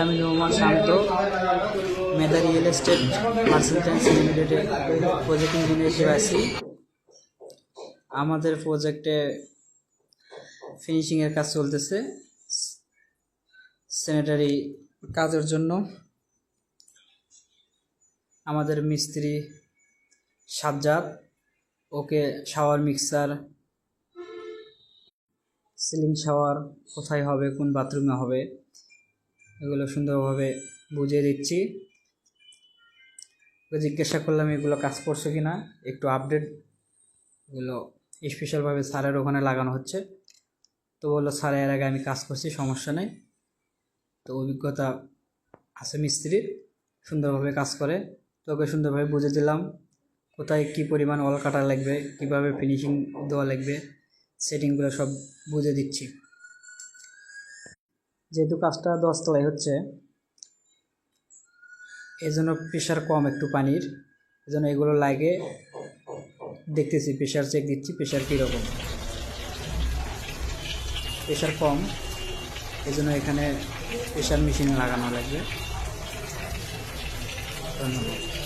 আমি রহমান শান্ত, মেধা real estate মার্সেন্টেন্স লিমিটেডের project engineer হিসেবে আছি। আমাদের প্রজেক্টে ফিনিশিংয়ের কাজ চলতেছে। স্যানিটারি কাজের জন্য আমাদের মিস্ত্রি সাজ্জাদ ওকে শাওয়ার মিক্সার, সিলিং শাওয়ার কোথায় হবে, কোন বাথরুমে হবে, এগুলো সুন্দরভাবে বুঝিয়ে দিচ্ছি। জিজ্ঞাসা করলাম এগুলো কাজ করছে কি না, একটু আপডেট। এগুলো স্পেশালভাবে স্যারের ওখানে লাগানো হচ্ছে। তো বললো স্যার এর আগে আমি কাজ করছি, সমস্যা নেই। তো অভিজ্ঞতা আছে মিস্ত্রির, সুন্দরভাবে কাজ করে। তো ওকে সুন্দরভাবে বুঝে দিলাম কোথায় কী পরিমাণ অল কাটা লাগবে, কীভাবে ফিনিশিং দেওয়া লাগবে, সেটিংগুলো সব বুঝে দিচ্ছি। যেহেতু কাজটা 10 তলায় হচ্ছে, এই জন্য প্রেশার কম একটু পানির, এই জন্য এগুলো লাগে দেখতেছি, প্রেশার চেক দিচ্ছি প্রেশার কীরকম। প্রেশার কম, এই জন্য এখানে প্রেশার মেশিন লাগানো লাগবে। ধন্যবাদ।